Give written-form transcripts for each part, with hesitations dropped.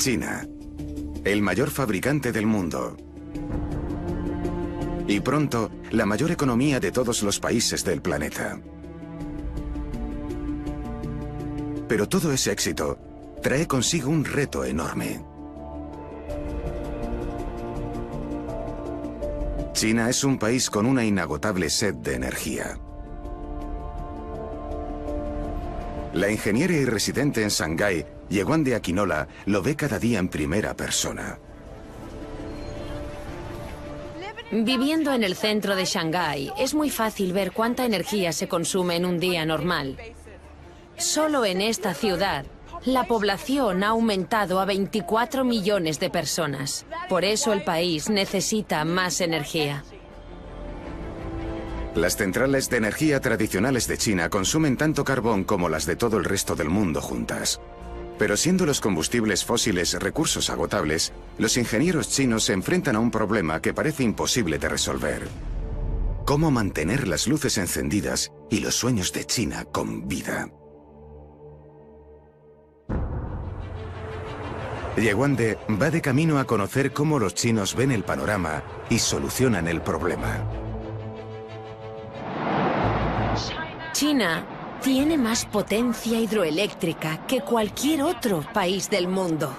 China, el mayor fabricante del mundo. Y pronto, la mayor economía de todos los países del planeta. Pero todo ese éxito trae consigo un reto enorme. China es un país con una inagotable sed de energía. La ingeniera y residente en Shanghái, Yeguan de Aquinola, lo ve cada día en primera persona. Viviendo en el centro de Shanghái, es muy fácil ver cuánta energía se consume en un día normal. Solo en esta ciudad, la población ha aumentado a 24 millones de personas. Por eso el país necesita más energía. Las centrales de energía tradicionales de China consumen tanto carbón como las de todo el resto del mundo juntas. Pero siendo los combustibles fósiles recursos agotables, los ingenieros chinos se enfrentan a un problema que parece imposible de resolver. ¿Cómo mantener las luces encendidas y los sueños de China con vida? Yeguande va de camino a conocer cómo los chinos ven el panorama y solucionan el problema. China tiene más potencia hidroeléctrica que cualquier otro país del mundo.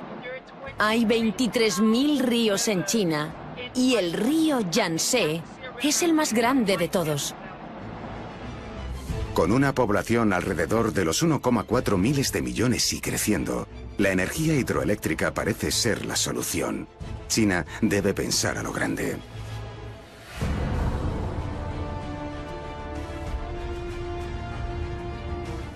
Hay 23.000 ríos en China y el río Yangtze es el más grande de todos. Con una población alrededor de los 1,4 miles de millones y creciendo, la energía hidroeléctrica parece ser la solución. China debe pensar a lo grande.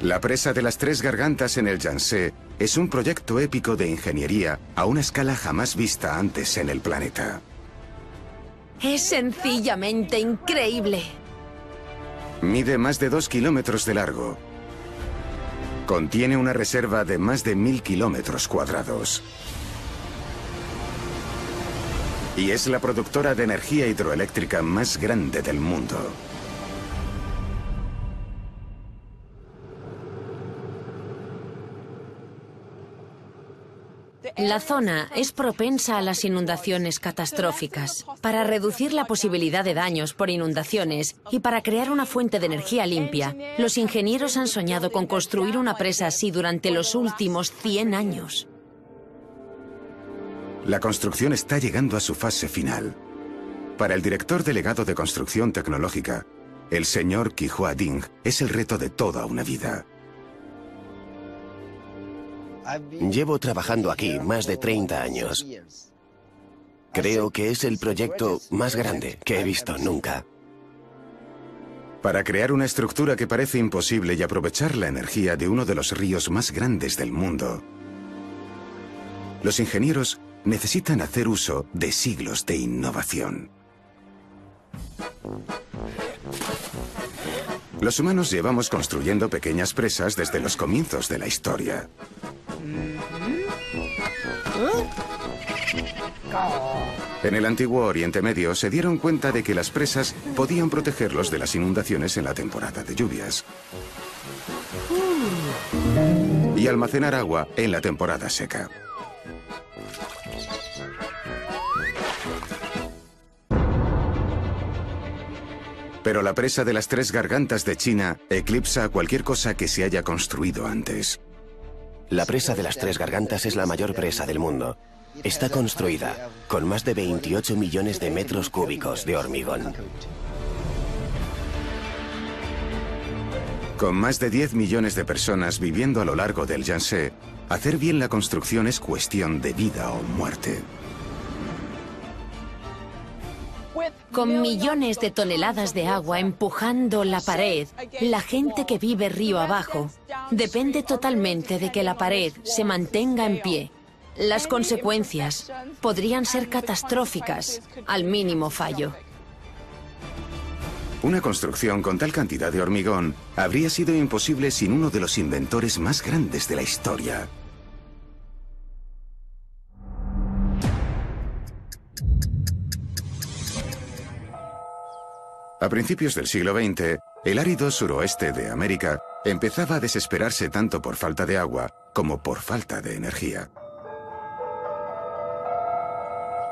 La presa de las Tres Gargantas en el Yangtze es un proyecto épico de ingeniería a una escala jamás vista antes en el planeta. Es sencillamente increíble. Mide más de 2 kilómetros de largo. Contiene una reserva de más de 1000 kilómetros cuadrados. Y es la productora de energía hidroeléctrica más grande del mundo. La zona es propensa a las inundaciones catastróficas. Para reducir la posibilidad de daños por inundaciones y para crear una fuente de energía limpia, los ingenieros han soñado con construir una presa así durante los últimos 100 años. La construcción está llegando a su fase final. Para el director delegado de Construcción Tecnológica, el señor Qihua Ding, es el reto de toda una vida. Llevo trabajando aquí más de 30 años. Creo que es el proyecto más grande que he visto nunca. Para crear una estructura que parece imposible y aprovechar la energía de uno de los ríos más grandes del mundo, los ingenieros necesitan hacer uso de siglos de innovación. Los humanos llevamos construyendo pequeñas presas desde los comienzos de la historia. En el antiguo Oriente Medio se dieron cuenta de que las presas podían protegerlos de las inundaciones en la temporada de lluvias y almacenar agua en la temporada seca. Pero la presa de las Tres Gargantas de China eclipsa a cualquier cosa que se haya construido antes. La presa de las Tres Gargantas es la mayor presa del mundo. Está construida con más de 28 millones de metros cúbicos de hormigón. Con más de 10 millones de personas viviendo a lo largo del Yangtze, hacer bien la construcción es cuestión de vida o muerte. Con millones de toneladas de agua empujando la pared, la gente que vive río abajo depende totalmente de que la pared se mantenga en pie. Las consecuencias podrían ser catastróficas al mínimo fallo. Una construcción con tal cantidad de hormigón habría sido imposible sin uno de los inventores más grandes de la historia. A principios del siglo XX, el árido suroeste de América empezaba a desesperarse tanto por falta de agua como por falta de energía.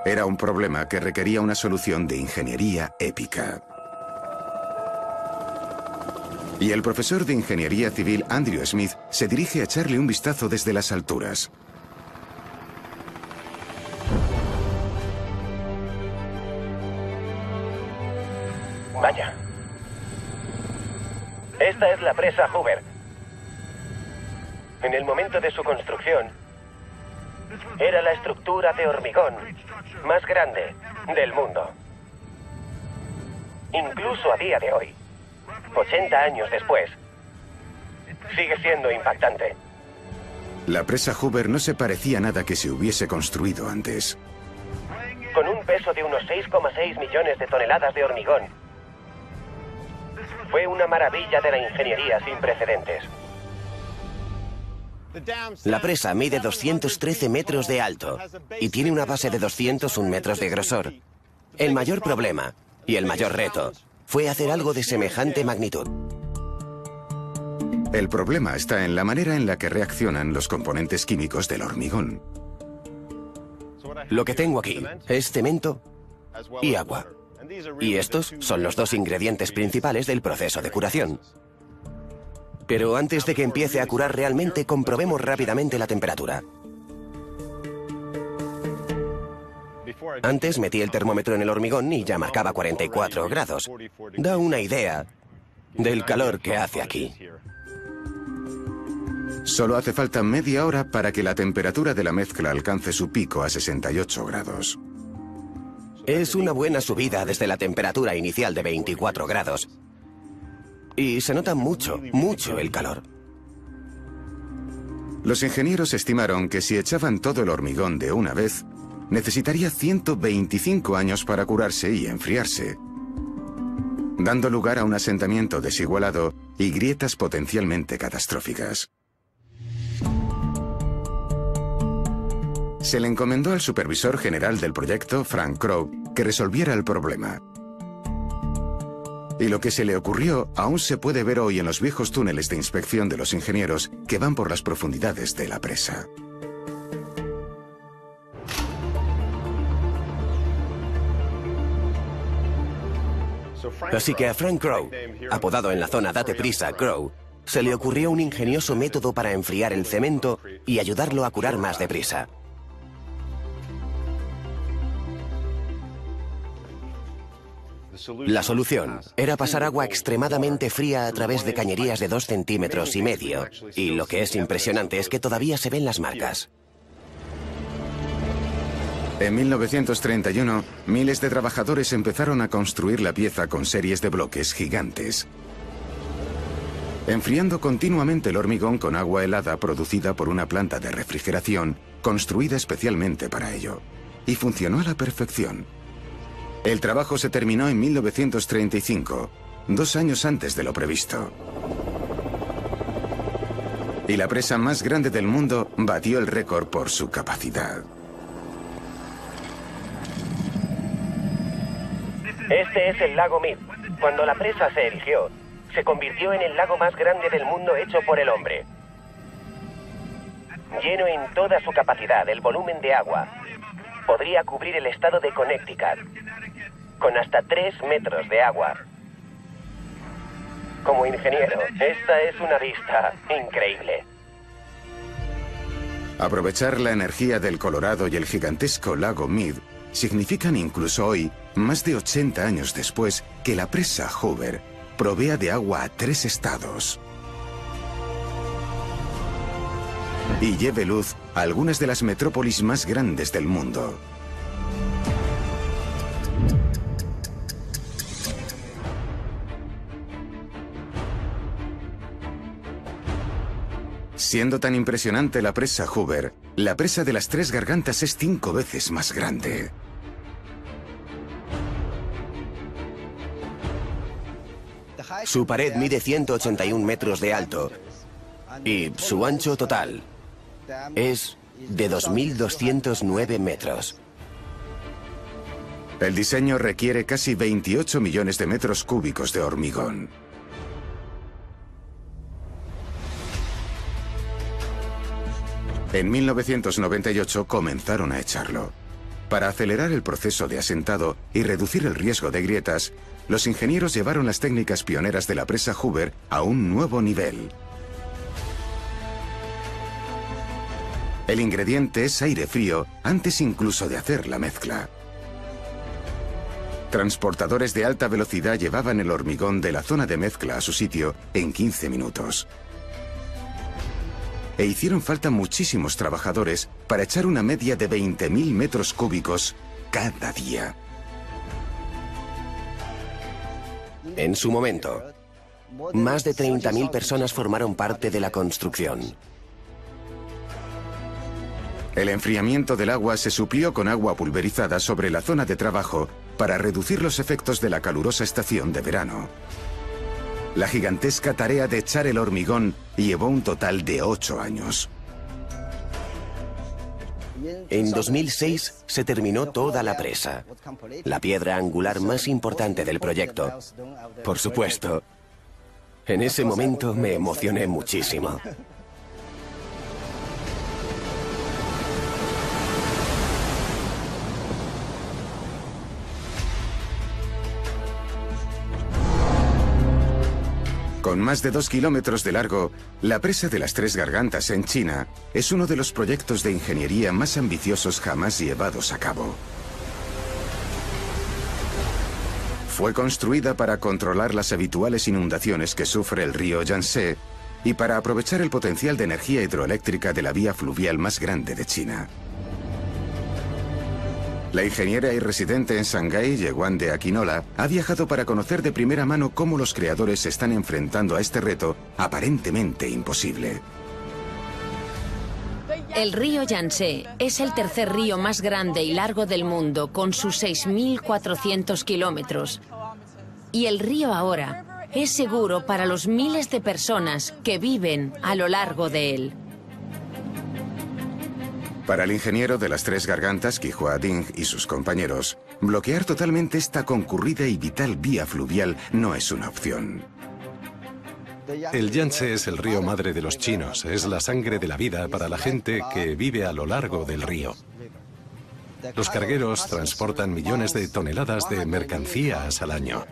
Era un problema que requería una solución de ingeniería épica. Y el profesor de ingeniería civil Andrew Smith se dirige a echarle un vistazo desde las alturas. Vaya. Esta es la presa Hoover. En el momento de su construcción, era la estructura de hormigón más grande del mundo. Incluso a día de hoy, 80 años después, sigue siendo impactante. La presa Hoover no se parecía a nada que se hubiese construido antes. Con un peso de unos 6,6 millones de toneladas de hormigón, fue una maravilla de la ingeniería sin precedentes. La presa mide 213 metros de alto y tiene una base de 201 metros de grosor. El mayor problema y el mayor reto fue hacer algo de semejante magnitud. El problema está en la manera en la que reaccionan los componentes químicos del hormigón. Lo que tengo aquí es cemento y agua. Y estos son los dos ingredientes principales del proceso de curación. Pero antes de que empiece a curar realmente, comprobemos rápidamente la temperatura. Antes metí el termómetro en el hormigón y ya marcaba 44 grados. Da una idea del calor que hace aquí. Solo hace falta media hora para que la temperatura de la mezcla alcance su pico a 68 grados. Es una buena subida desde la temperatura inicial de 24 grados. Y se nota mucho, mucho el calor. Los ingenieros estimaron que si echaban todo el hormigón de una vez, necesitaría 125 años para curarse y enfriarse, dando lugar a un asentamiento desigualado y grietas potencialmente catastróficas. Se le encomendó al supervisor general del proyecto, Frank Crowe, que resolviera el problema. Y lo que se le ocurrió aún se puede ver hoy en los viejos túneles de inspección de los ingenieros que van por las profundidades de la presa. Así que a Frank Crowe, apodado en la zona Date Prisa Crowe, se le ocurrió un ingenioso método para enfriar el cemento y ayudarlo a curar más deprisa. La solución era pasar agua extremadamente fría a través de cañerías de 2,5 centímetros, y lo que es impresionante es que todavía se ven las marcas. En 1931, miles de trabajadores empezaron a construir la pieza con series de bloques gigantes, enfriando continuamente el hormigón con agua helada producida por una planta de refrigeración construida especialmente para ello. Y funcionó a la perfección. El trabajo se terminó en 1935, 2 años antes de lo previsto. Y la presa más grande del mundo batió el récord por su capacidad. Este es el lago Mead. Cuando la presa se erigió, se convirtió en el lago más grande del mundo hecho por el hombre. Lleno en toda su capacidad, el volumen de agua podría cubrir el estado de Connecticut, con hasta 3 metros de agua. Como ingeniero, esta es una vista increíble. Aprovechar la energía del Colorado y el gigantesco lago Mead significan incluso hoy, más de 80 años después, que la presa Hoover provea de agua a 3 estados. Y lleve luz a algunas de las metrópolis más grandes del mundo. Siendo tan impresionante la presa Hoover, la presa de las Tres Gargantas es 5 veces más grande. Su pared mide 181 metros de alto y su ancho total es de 2.209 metros. El diseño requiere casi 28 millones de metros cúbicos de hormigón. En 1998 comenzaron a echarlo. Para acelerar el proceso de asentado y reducir el riesgo de grietas, los ingenieros llevaron las técnicas pioneras de la presa Hoover a un nuevo nivel. El ingrediente es aire frío antes incluso de hacer la mezcla. Transportadores de alta velocidad llevaban el hormigón de la zona de mezcla a su sitio en 15 minutos. E hicieron falta muchísimos trabajadores para echar una media de 20.000 metros cúbicos cada día. En su momento, más de 30.000 personas formaron parte de la construcción. El enfriamiento del agua se suplió con agua pulverizada sobre la zona de trabajo para reducir los efectos de la calurosa estación de verano. La gigantesca tarea de echar el hormigón llevó un total de 8 años. En 2006 se terminó toda la presa, la piedra angular más importante del proyecto. Por supuesto, en ese momento me emocioné muchísimo. Con más de 2 kilómetros de largo, la presa de las Tres Gargantas en China es uno de los proyectos de ingeniería más ambiciosos jamás llevados a cabo. Fue construida para controlar las habituales inundaciones que sufre el río Yangtze y para aprovechar el potencial de energía hidroeléctrica de la vía fluvial más grande de China. La ingeniera y residente en Shanghái, Yewande Akinola, ha viajado para conocer de primera mano cómo los creadores se están enfrentando a este reto aparentemente imposible. El río Yangtze es el tercer río más grande y largo del mundo, con sus 6.400 kilómetros. Y el río ahora es seguro para los miles de personas que viven a lo largo de él. Para el ingeniero de las Tres Gargantas, Qihua Ding, y sus compañeros, bloquear totalmente esta concurrida y vital vía fluvial no es una opción. El Yangtze es el río madre de los chinos, es la sangre de la vida para la gente que vive a lo largo del río. Los cargueros transportan millones de toneladas de mercancías al año.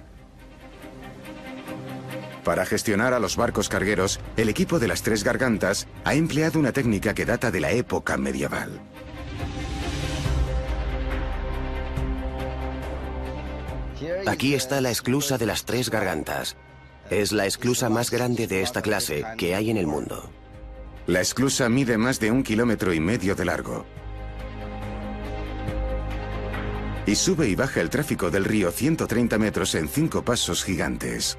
Para gestionar a los barcos cargueros, el equipo de las Tres Gargantas ha empleado una técnica que data de la época medieval. Aquí está la esclusa de las Tres Gargantas. Es la esclusa más grande de esta clase que hay en el mundo. La esclusa mide más de 1,5 kilómetros de largo. Y sube y baja el tráfico del río 130 metros en 5 pasos gigantes.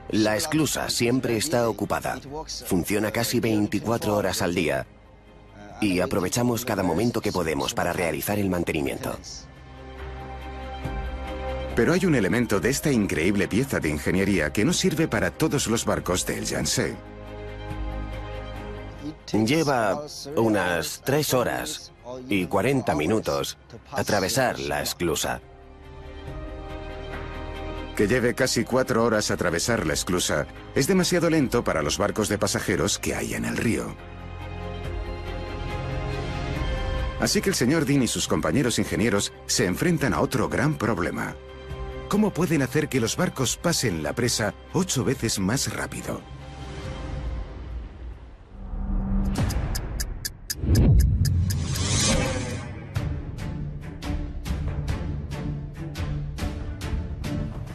La esclusa siempre está ocupada. Funciona casi 24 horas al día. Y aprovechamos cada momento que podemos para realizar el mantenimiento. Pero hay un elemento de esta increíble pieza de ingeniería que no sirve para todos los barcos del Yangtze. Lleva unas 3 horas y 40 minutos atravesar la esclusa. Que lleve casi 4 horas atravesar la esclusa es demasiado lento para los barcos de pasajeros que hay en el río. Así que el señor Dean y sus compañeros ingenieros se enfrentan a otro gran problema. ¿Cómo pueden hacer que los barcos pasen la presa 8 veces más rápido?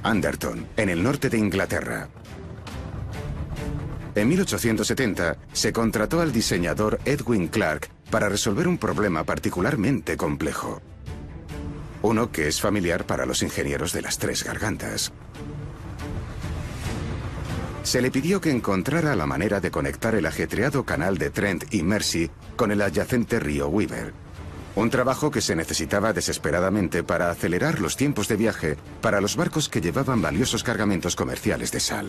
Anderton, en el norte de Inglaterra. En 1870 se contrató al diseñador Edwin Clark para resolver un problema particularmente complejo. Uno que es familiar para los ingenieros de las Tres Gargantas. Se le pidió que encontrara la manera de conectar el ajetreado canal de Trent y Mersey con el adyacente río Weaver. Un trabajo que se necesitaba desesperadamente para acelerar los tiempos de viaje para los barcos que llevaban valiosos cargamentos comerciales de sal.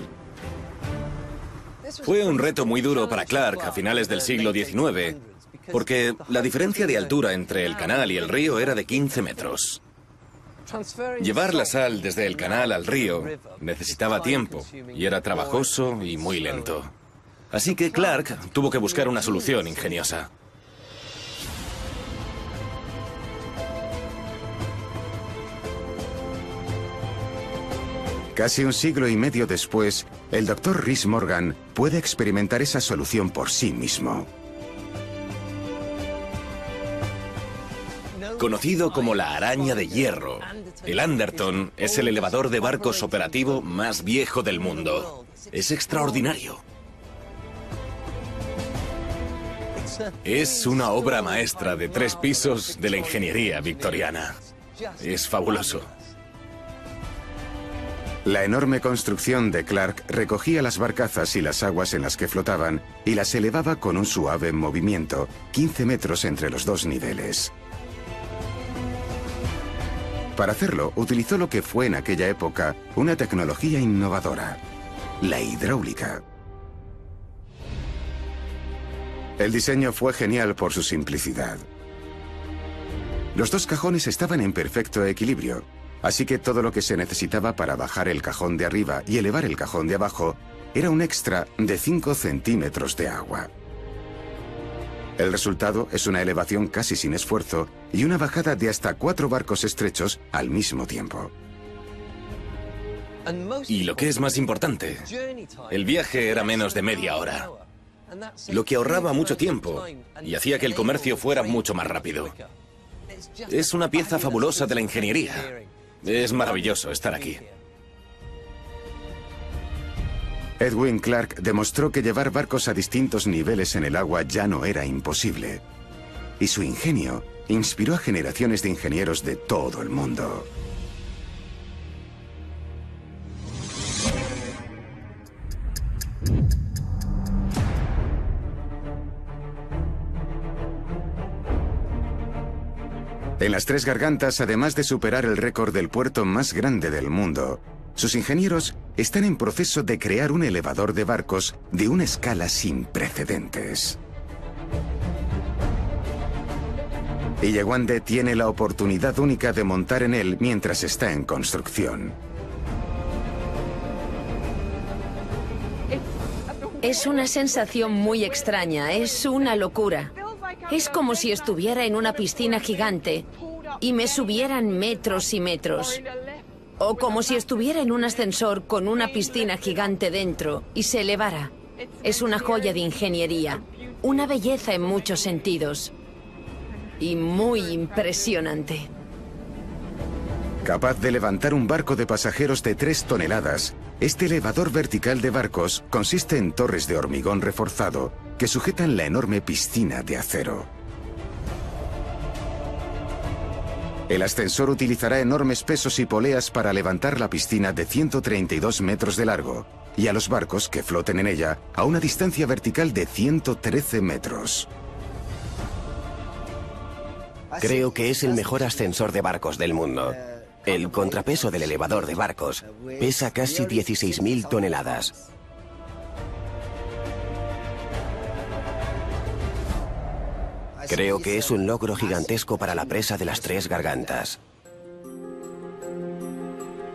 Fue un reto muy duro para Clark a finales del siglo XIX, porque la diferencia de altura entre el canal y el río era de 15 metros. Llevar la sal desde el canal al río necesitaba tiempo y era trabajoso y muy lento. Así que Clark tuvo que buscar una solución ingeniosa. Casi un siglo y medio después, el Dr. Rhys Morgan puede experimentar esa solución por sí mismo. Conocido como la araña de hierro, el Anderton es el elevador de barcos operativo más viejo del mundo. Es extraordinario. Es una obra maestra de 3 pisos de la ingeniería victoriana. Es fabuloso. La enorme construcción de Clark recogía las barcazas y las aguas en las que flotaban y las elevaba con un suave movimiento, 15 metros entre los 2 niveles. Para hacerlo, utilizó lo que fue en aquella época una tecnología innovadora: la hidráulica. El diseño fue genial por su simplicidad. Los 2 cajones estaban en perfecto equilibrio, así que todo lo que se necesitaba para bajar el cajón de arriba y elevar el cajón de abajo era un extra de 5 centímetros de agua. El resultado es una elevación casi sin esfuerzo y una bajada de hasta 4 barcos estrechos al mismo tiempo. Y lo que es más importante, el viaje era menos de media hora, lo que ahorraba mucho tiempo y hacía que el comercio fuera mucho más rápido. Es una pieza fabulosa de la ingeniería. Es maravilloso estar aquí. Edwin Clark demostró que llevar barcos a distintos niveles en el agua ya no era imposible. Y su ingenio inspiró a generaciones de ingenieros de todo el mundo. En las 3 Gargantas, además de superar el récord del puerto más grande del mundo, sus ingenieros están en proceso de crear un elevador de barcos de una escala sin precedentes. Y Yewande tiene la oportunidad única de montar en él mientras está en construcción. Es una sensación muy extraña, es una locura. Es como si estuviera en una piscina gigante y me subieran metros y metros. O como si estuviera en un ascensor con una piscina gigante dentro y se elevara. Es una joya de ingeniería, una belleza en muchos sentidos. Y muy impresionante. Capaz de levantar un barco de pasajeros de 3 toneladas, este elevador vertical de barcos consiste en torres de hormigón reforzado que sujetan la enorme piscina de acero. El ascensor utilizará enormes pesos y poleas para levantar la piscina de 132 metros de largo y a los barcos que floten en ella a una distancia vertical de 113 metros. Creo que es el mejor ascensor de barcos del mundo. El contrapeso del elevador de barcos pesa casi 16.000 toneladas. Creo que es un logro gigantesco para la presa de las 3 Gargantas.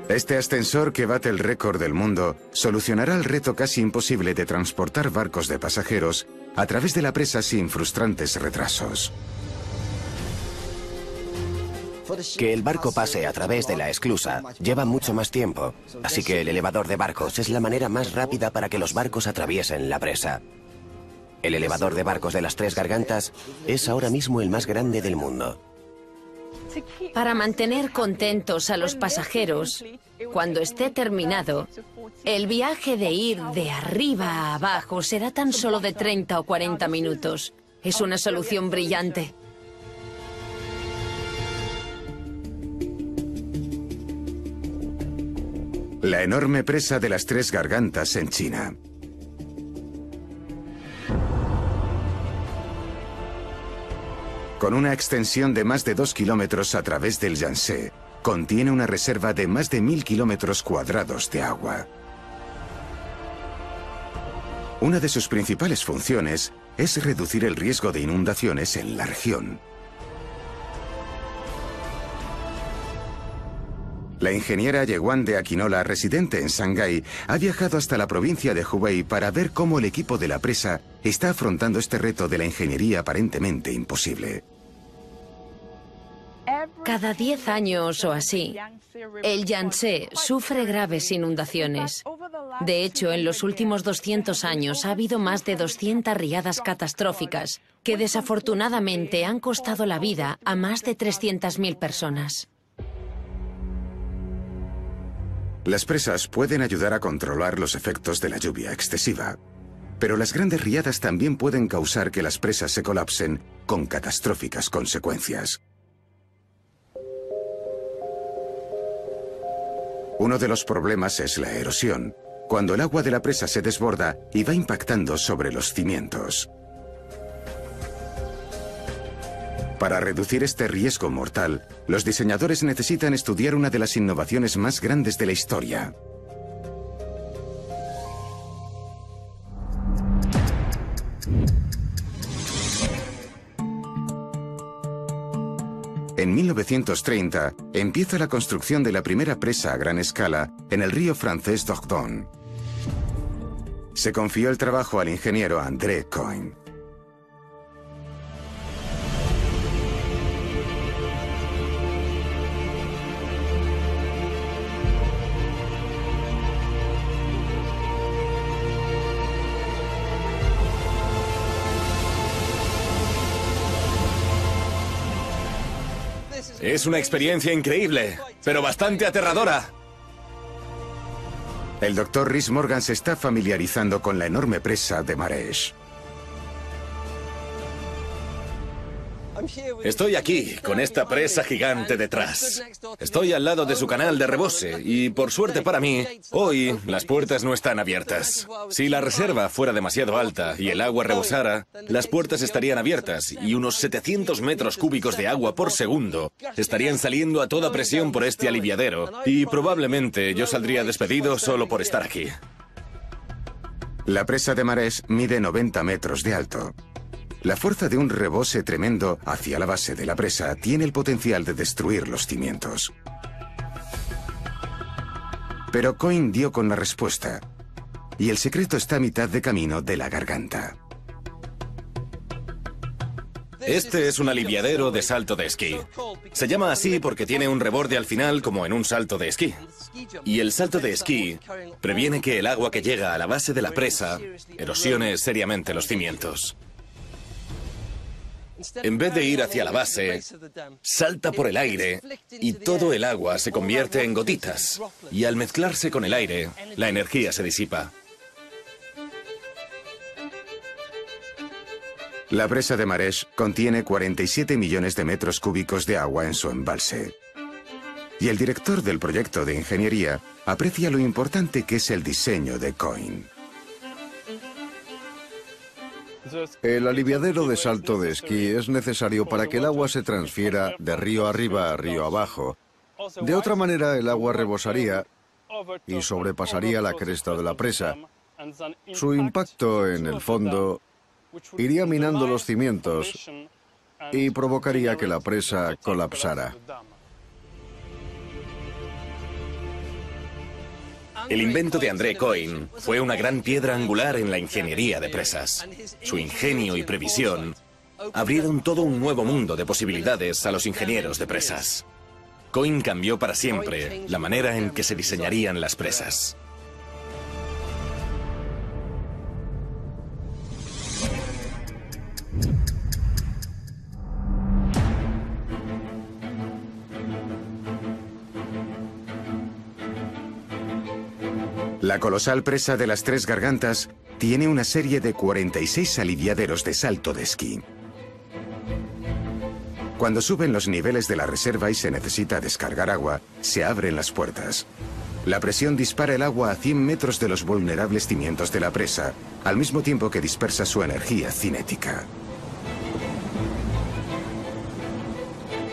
Este ascensor, que bate el récord del mundo, solucionará el reto casi imposible de transportar barcos de pasajeros a través de la presa sin frustrantes retrasos. Que el barco pase a través de la esclusa lleva mucho más tiempo, así que el elevador de barcos es la manera más rápida para que los barcos atraviesen la presa. El elevador de barcos de las 3 Gargantas es ahora mismo el más grande del mundo. Para mantener contentos a los pasajeros, cuando esté terminado, el viaje de ir de arriba a abajo será tan solo de 30 o 40 minutos. Es una solución brillante. La enorme presa de las 3 Gargantas en China. Con una extensión de más de 2 kilómetros a través del Yangtze, contiene una reserva de más de 1000 kilómetros cuadrados de agua. Una de sus principales funciones es reducir el riesgo de inundaciones en la región. La ingeniera Yewande Akinola, residente en Shanghái, ha viajado hasta la provincia de Hubei para ver cómo el equipo de la presa está afrontando este reto de la ingeniería aparentemente imposible. Cada 10 años o así, el Yangtze sufre graves inundaciones. De hecho, en los últimos 200 años ha habido más de 200 riadas catastróficas que desafortunadamente han costado la vida a más de 300.000 personas. Las presas pueden ayudar a controlar los efectos de la lluvia excesiva, pero las grandes riadas también pueden causar que las presas se colapsen con catastróficas consecuencias. Uno de los problemas es la erosión, cuando el agua de la presa se desborda y va impactando sobre los cimientos. Para reducir este riesgo mortal, los diseñadores necesitan estudiar una de las innovaciones más grandes de la historia. En 1930, empieza la construcción de la primera presa a gran escala en el río francés Dordogne. Se confió el trabajo al ingeniero André Coin. Es una experiencia increíble, pero bastante aterradora. El Dr. Rhys Morgan se está familiarizando con la enorme presa de Maresch. Estoy aquí, con esta presa gigante detrás. Estoy al lado de su canal de rebose y, por suerte para mí, hoy las puertas no están abiertas. Si la reserva fuera demasiado alta y el agua rebosara, las puertas estarían abiertas y unos 700 metros cúbicos de agua por segundo estarían saliendo a toda presión por este aliviadero y probablemente yo saldría despedido solo por estar aquí. La presa de Maresch mide 90 metros de alto. La fuerza de un rebose tremendo hacia la base de la presa tiene el potencial de destruir los cimientos. Pero Coin dio con la respuesta, y el secreto está a mitad de camino de la garganta. Este es un aliviadero de salto de esquí. Se llama así porque tiene un reborde al final como en un salto de esquí. Y el salto de esquí previene que el agua que llega a la base de la presa erosione seriamente los cimientos. En vez de ir hacia la base, salta por el aire y todo el agua se convierte en gotitas. Y al mezclarse con el aire, la energía se disipa. La presa de Maresch contiene 47 millones de metros cúbicos de agua en su embalse. Y el director del proyecto de ingeniería aprecia lo importante que es el diseño de Coin. El aliviadero de salto de esquí es necesario para que el agua se transfiera de río arriba a río abajo. De otra manera, el agua rebosaría y sobrepasaría la cresta de la presa. Su impacto en el fondo iría minando los cimientos y provocaría que la presa colapsara. El invento de André Coin fue una gran piedra angular en la ingeniería de presas. Su ingenio y previsión abrieron todo un nuevo mundo de posibilidades a los ingenieros de presas. Coin cambió para siempre la manera en que se diseñarían las presas. La colosal presa de las Tres Gargantas tiene una serie de 46 aliviaderos de salto de esquí. Cuando suben los niveles de la reserva y se necesita descargar agua, se abren las puertas. La presión dispara el agua a 100 metros de los vulnerables cimientos de la presa, al mismo tiempo que dispersa su energía cinética.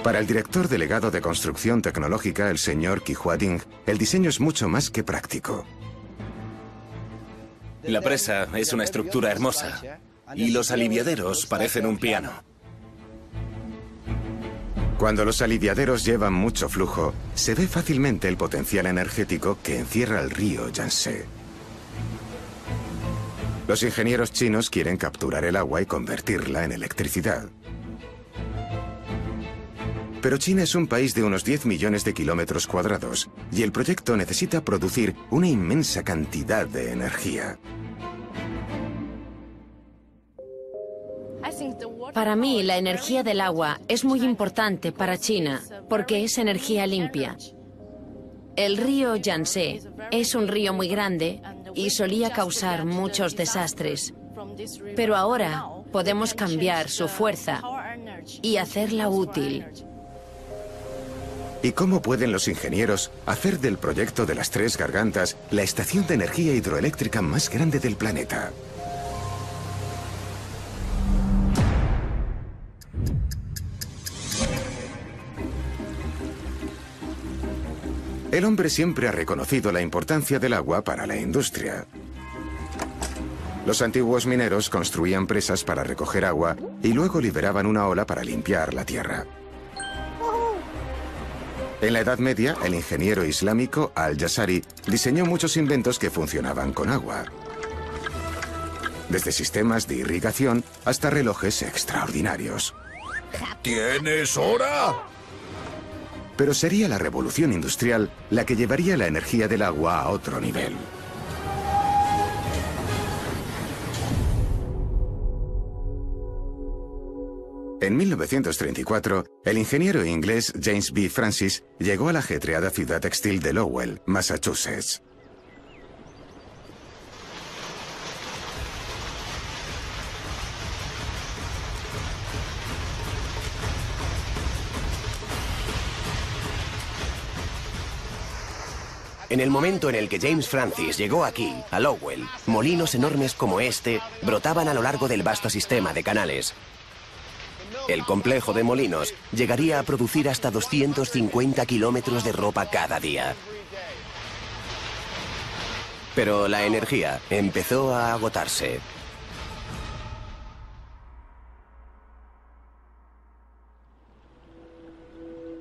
Para el director delegado de Construcción Tecnológica, el señor Kihua Ding, el diseño es mucho más que práctico. La presa es una estructura hermosa y los aliviaderos parecen un piano. Cuando los aliviaderos llevan mucho flujo, se ve fácilmente el potencial energético que encierra el río Yangtze. Los ingenieros chinos quieren capturar el agua y convertirla en electricidad. Pero China es un país de unos 10 millones de kilómetros cuadrados y el proyecto necesita producir una inmensa cantidad de energía. Para mí, la energía del agua es muy importante para China porque es energía limpia. El río Yangtze es un río muy grande y solía causar muchos desastres. Pero ahora podemos cambiar su fuerza y hacerla útil. ¿Y cómo pueden los ingenieros hacer del proyecto de las Tres Gargantas la estación de energía hidroeléctrica más grande del planeta? El hombre siempre ha reconocido la importancia del agua para la industria. Los antiguos mineros construían presas para recoger agua y luego liberaban una ola para limpiar la tierra. En la Edad Media, el ingeniero islámico Al-Jazari diseñó muchos inventos que funcionaban con agua. Desde sistemas de irrigación hasta relojes extraordinarios. ¿Tienes hora? Pero sería la revolución industrial la que llevaría la energía del agua a otro nivel. En 1934, el ingeniero inglés James B. Francis llegó a la ajetreada ciudad textil de Lowell, Massachusetts. En el momento en el que James Francis llegó aquí, a Lowell, molinos enormes como este brotaban a lo largo del vasto sistema de canales. El complejo de molinos llegaría a producir hasta 250 kilómetros de ropa cada día. Pero la energía empezó a agotarse.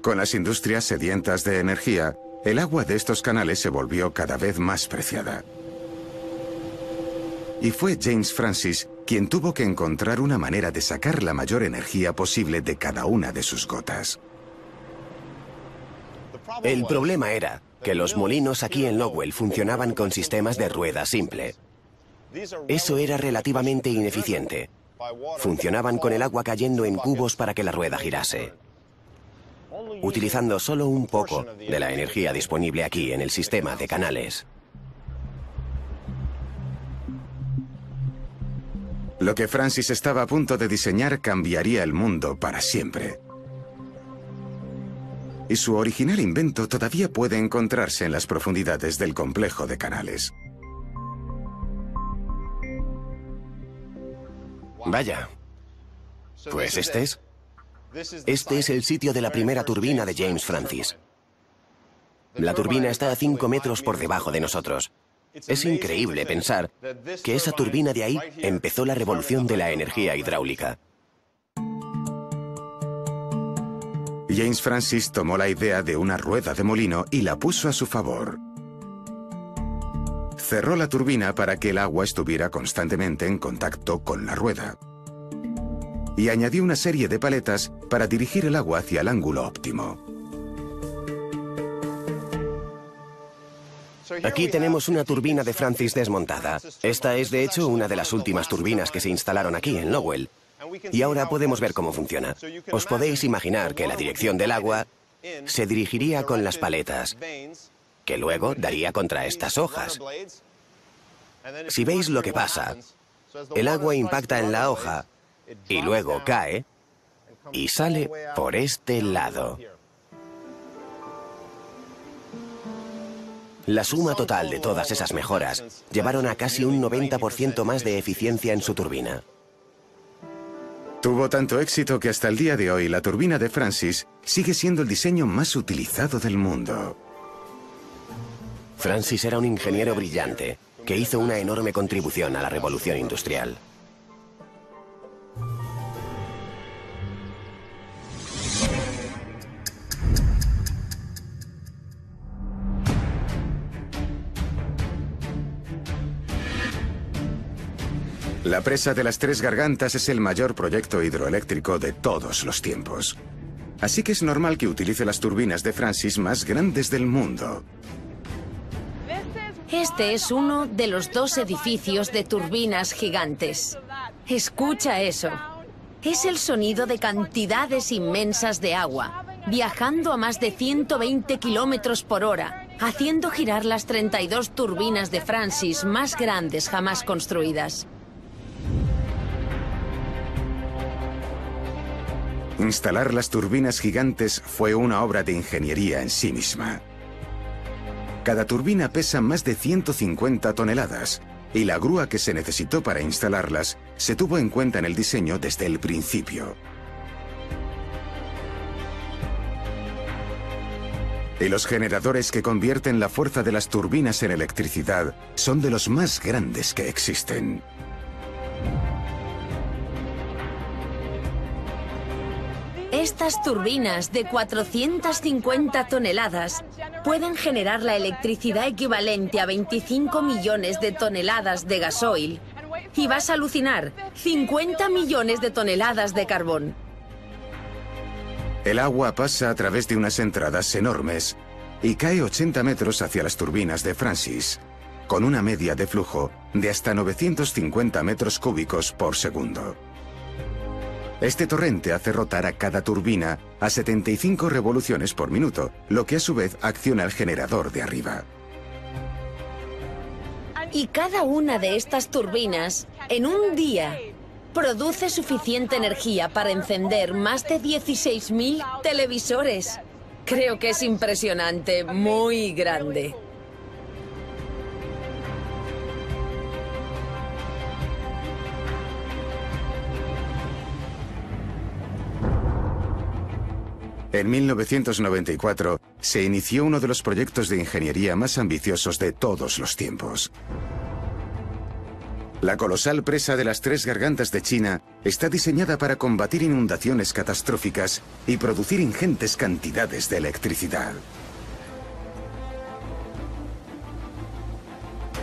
Con las industrias sedientas de energía, el agua de estos canales se volvió cada vez más preciada. Y fue James Francis quien tuvo que encontrar una manera de sacar la mayor energía posible de cada una de sus gotas. El problema era que los molinos aquí en Lowell funcionaban con sistemas de rueda simple. Eso era relativamente ineficiente. Funcionaban con el agua cayendo en cubos para que la rueda girase, utilizando solo un poco de la energía disponible aquí en el sistema de canales. Lo que Francis estaba a punto de diseñar cambiaría el mundo para siempre. Y su original invento todavía puede encontrarse en las profundidades del complejo de canales. Vaya, pues este es el sitio de la primera turbina de James Francis. La turbina está a 5 metros por debajo de nosotros. Es increíble pensar que esa turbina de ahí empezó la revolución de la energía hidráulica. James Francis tomó la idea de una rueda de molino y la puso a su favor. Cerró la turbina para que el agua estuviera constantemente en contacto con la rueda. Y añadió una serie de paletas para dirigir el agua hacia el ángulo óptimo. Aquí tenemos una turbina de Francis desmontada. Esta es, de hecho, una de las últimas turbinas que se instalaron aquí en Lowell. Y ahora podemos ver cómo funciona. Os podéis imaginar que la dirección del agua se dirigiría con las paletas, que luego daría contra estas hojas. Si veis lo que pasa, el agua impacta en la hoja y luego cae y sale por este lado. La suma total de todas esas mejoras llevaron a casi un 90% más de eficiencia en su turbina. Tuvo tanto éxito que hasta el día de hoy la turbina de Francis sigue siendo el diseño más utilizado del mundo. Francis era un ingeniero brillante que hizo una enorme contribución a la revolución industrial. La presa de las Tres Gargantas es el mayor proyecto hidroeléctrico de todos los tiempos. Así que es normal que utilice las turbinas de Francis más grandes del mundo. Este es uno de los 2 edificios de turbinas gigantes. Escucha eso. Es el sonido de cantidades inmensas de agua, viajando a más de 120 kilómetros por hora, haciendo girar las 32 turbinas de Francis más grandes jamás construidas. Instalar las turbinas gigantes fue una obra de ingeniería en sí misma. Cada turbina pesa más de 150 toneladas y la grúa que se necesitó para instalarlas se tuvo en cuenta en el diseño desde el principio. Y los generadores que convierten la fuerza de las turbinas en electricidad son de los más grandes que existen. Estas turbinas de 450 toneladas pueden generar la electricidad equivalente a 25 millones de toneladas de gasoil. Y vas a alucinar, 50 millones de toneladas de carbón. El agua pasa a través de unas entradas enormes y cae 80 metros hacia las turbinas de Francis, con una media de flujo de hasta 950 metros cúbicos por segundo. Este torrente hace rotar a cada turbina a 75 revoluciones por minuto, lo que a su vez acciona el generador de arriba. Y cada una de estas turbinas, en un día, produce suficiente energía para encender más de 16.000 televisores. Creo que es impresionante, muy grande. En 1994 se inició uno de los proyectos de ingeniería más ambiciosos de todos los tiempos. La colosal presa de las Tres Gargantas de China está diseñada para combatir inundaciones catastróficas y producir ingentes cantidades de electricidad.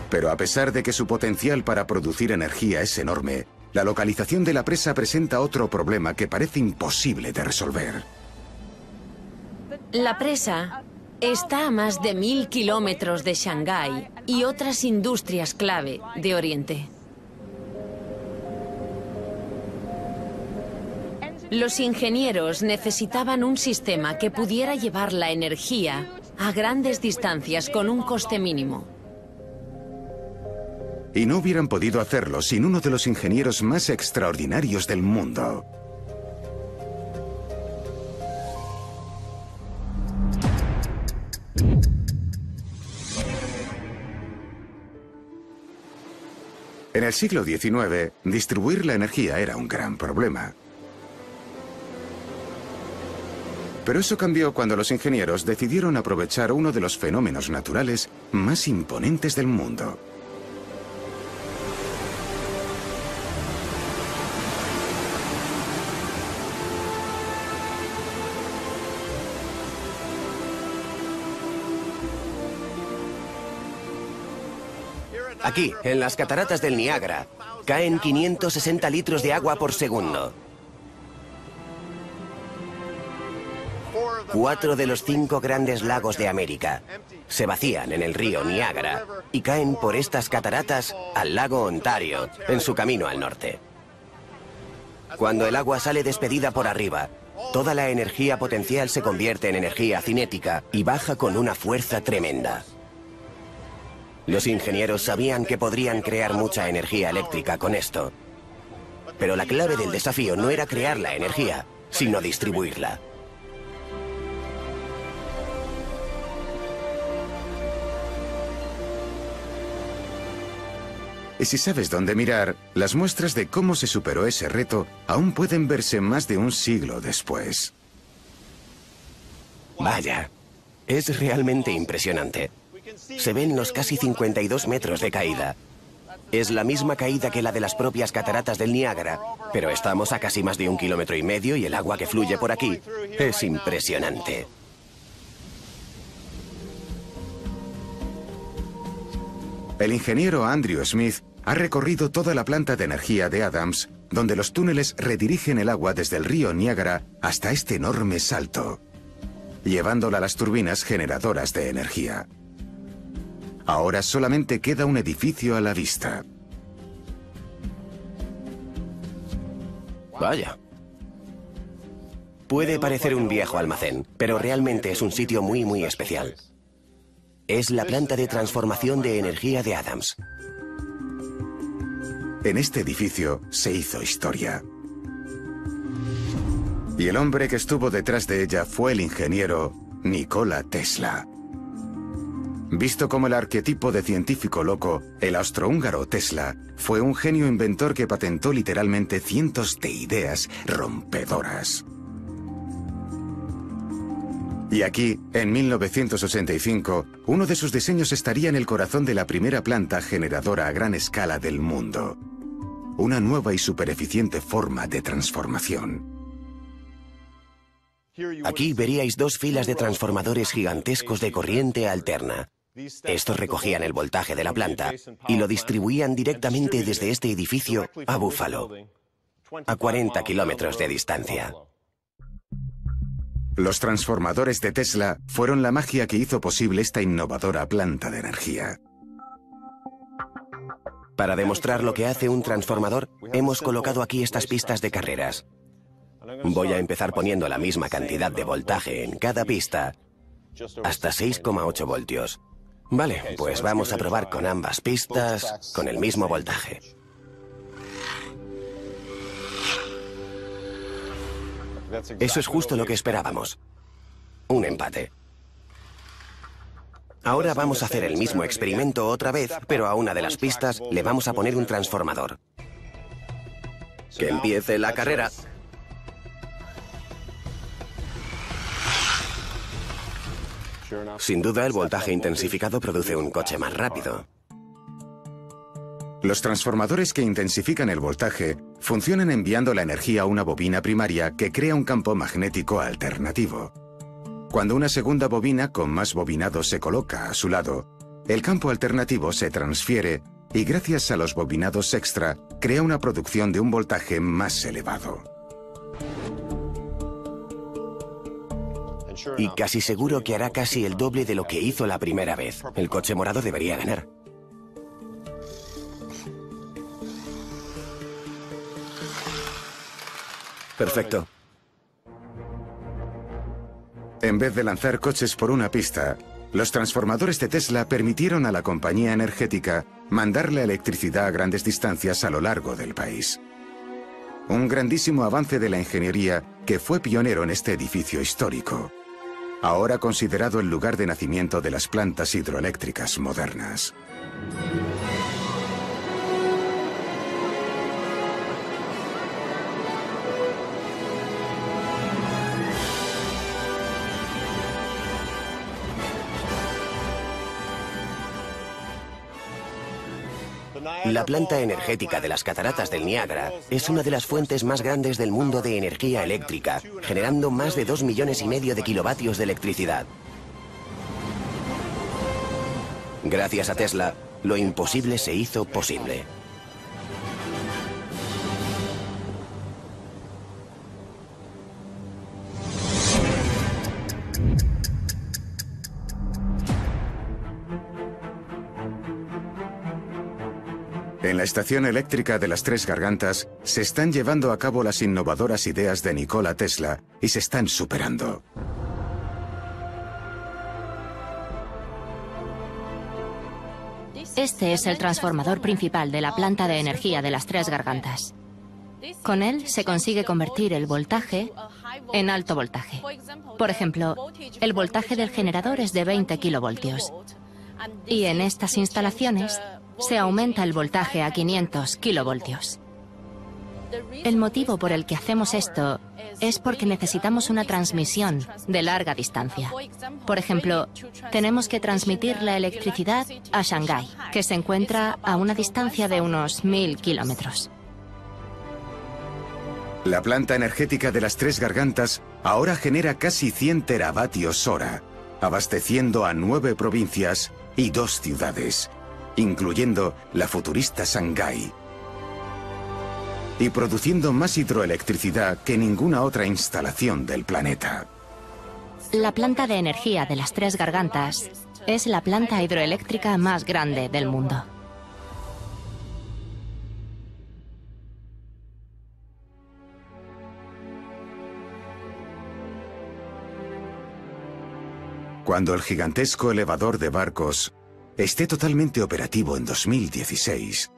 Pero a pesar de que su potencial para producir energía es enorme, la localización de la presa presenta otro problema que parece imposible de resolver. La presa está a más de 1000 kilómetros de Shanghái y otras industrias clave de Oriente. Los ingenieros necesitaban un sistema que pudiera llevar la energía a grandes distancias con un coste mínimo. Y no hubieran podido hacerlo sin uno de los ingenieros más extraordinarios del mundo. En el siglo XIX, distribuir la energía era un gran problema. Pero eso cambió cuando los ingenieros decidieron aprovechar uno de los fenómenos naturales más imponentes del mundo. Aquí, en las cataratas del Niágara, caen 560 litros de agua por segundo. 4 de los 5 grandes lagos de América se vacían en el río Niágara y caen por estas cataratas al lago Ontario, en su camino al norte. Cuando el agua sale despedida por arriba, toda la energía potencial se convierte en energía cinética y baja con una fuerza tremenda. Los ingenieros sabían que podrían crear mucha energía eléctrica con esto. Pero la clave del desafío no era crear la energía, sino distribuirla. Y si sabes dónde mirar, las muestras de cómo se superó ese reto aún pueden verse más de un siglo después. Vaya, es realmente impresionante. Se ven los casi 52 metros de caída. Es la misma caída que la de las propias cataratas del Niágara, pero estamos a casi más de 1,5 kilómetros y el agua que fluye por aquí es impresionante. El ingeniero Andrew Smith ha recorrido toda la planta de energía de Adams, donde los túneles redirigen el agua desde el río Niágara hasta este enorme salto, llevándola a las turbinas generadoras de energía. Ahora solamente queda un edificio a la vista. Vaya. Puede parecer un viejo almacén, pero realmente es un sitio muy especial. Es la planta de transformación de energía de Adams. En este edificio se hizo historia. Y el hombre que estuvo detrás de ella fue el ingeniero Nikola Tesla. Visto como el arquetipo de científico loco, el austrohúngaro Tesla fue un genio inventor que patentó literalmente cientos de ideas rompedoras. Y aquí, en 1985, uno de sus diseños estaría en el corazón de la primera planta generadora a gran escala del mundo. Una nueva y supereficiente forma de transformación. Aquí veríais dos filas de transformadores gigantescos de corriente alterna. Estos recogían el voltaje de la planta y lo distribuían directamente desde este edificio a Buffalo, a 40 kilómetros de distancia. Los transformadores de Tesla fueron la magia que hizo posible esta innovadora planta de energía. Para demostrar lo que hace un transformador, hemos colocado aquí estas pistas de carreras. Voy a empezar poniendo la misma cantidad de voltaje en cada pista, hasta 6,8 voltios. Vale, pues vamos a probar con ambas pistas, con el mismo voltaje. Eso es justo lo que esperábamos. Un empate. Ahora vamos a hacer el mismo experimento otra vez, pero a una de las pistas le vamos a poner un transformador. Que empiece la carrera. Sin duda, el voltaje intensificado produce un coche más rápido. Los transformadores que intensifican el voltaje funcionan enviando la energía a una bobina primaria que crea un campo magnético alternativo. Cuando una segunda bobina con más bobinados se coloca a su lado, el campo alternativo se transfiere y gracias a los bobinados extra crea una producción de un voltaje más elevado. Y casi seguro que hará casi el doble de lo que hizo la primera vez. El coche morado debería ganar. Perfecto. En vez de lanzar coches por una pista, los transformadores de Tesla permitieron a la compañía energética mandar la electricidad a grandes distancias a lo largo del país. Un grandísimo avance de la ingeniería que fue pionero en este edificio histórico, ahora considerado el lugar de nacimiento de las plantas hidroeléctricas modernas. La planta energética de las cataratas del Niágara es una de las fuentes más grandes del mundo de energía eléctrica, generando más de 2,5 millones de kilovatios de electricidad. Gracias a Tesla, lo imposible se hizo posible. En la estación eléctrica de las Tres Gargantas se están llevando a cabo las innovadoras ideas de Nikola Tesla y se están superando. Este es el transformador principal de la planta de energía de las Tres Gargantas. Con él se consigue convertir el voltaje en alto voltaje. Por ejemplo, el voltaje del generador es de 20 kilovoltios. Y en estas instalaciones se aumenta el voltaje a 500 kilovoltios. El motivo por el que hacemos esto es porque necesitamos una transmisión de larga distancia. Por ejemplo, tenemos que transmitir la electricidad a Shanghái, que se encuentra a una distancia de unos 1000 kilómetros. La planta energética de las Tres Gargantas ahora genera casi 100 teravatios hora, abasteciendo a 9 provincias y 2 ciudades. incluyendo la futurista Shanghái, y produciendo más hidroelectricidad que ninguna otra instalación del planeta. La planta de energía de las Tres Gargantas es la planta hidroeléctrica más grande del mundo. Cuando el gigantesco elevador de barcos esté totalmente operativo en 2016,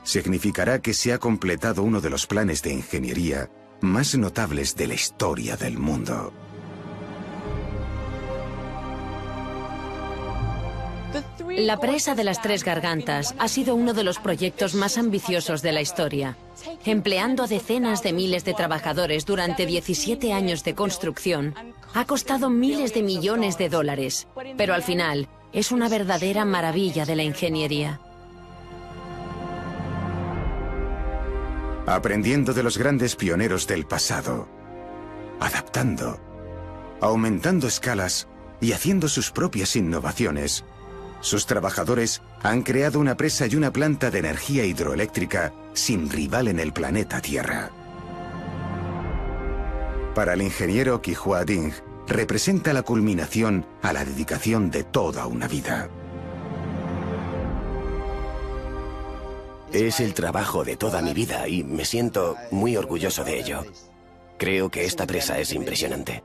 significará que se ha completado uno de los planes de ingeniería más notables de la historia del mundo. La presa de las Tres Gargantas ha sido uno de los proyectos más ambiciosos de la historia. Empleando a decenas de miles de trabajadores durante 17 años de construcción, ha costado miles de millones de dólares, pero al final es una verdadera maravilla de la ingeniería. Aprendiendo de los grandes pioneros del pasado, adaptando, aumentando escalas y haciendo sus propias innovaciones, sus trabajadores han creado una presa y una planta de energía hidroeléctrica sin rival en el planeta Tierra. Para el ingeniero Kihua Ding, representa la culminación a la dedicación de toda una vida. Es el trabajo de toda mi vida y me siento muy orgulloso de ello. Creo que esta presa es impresionante.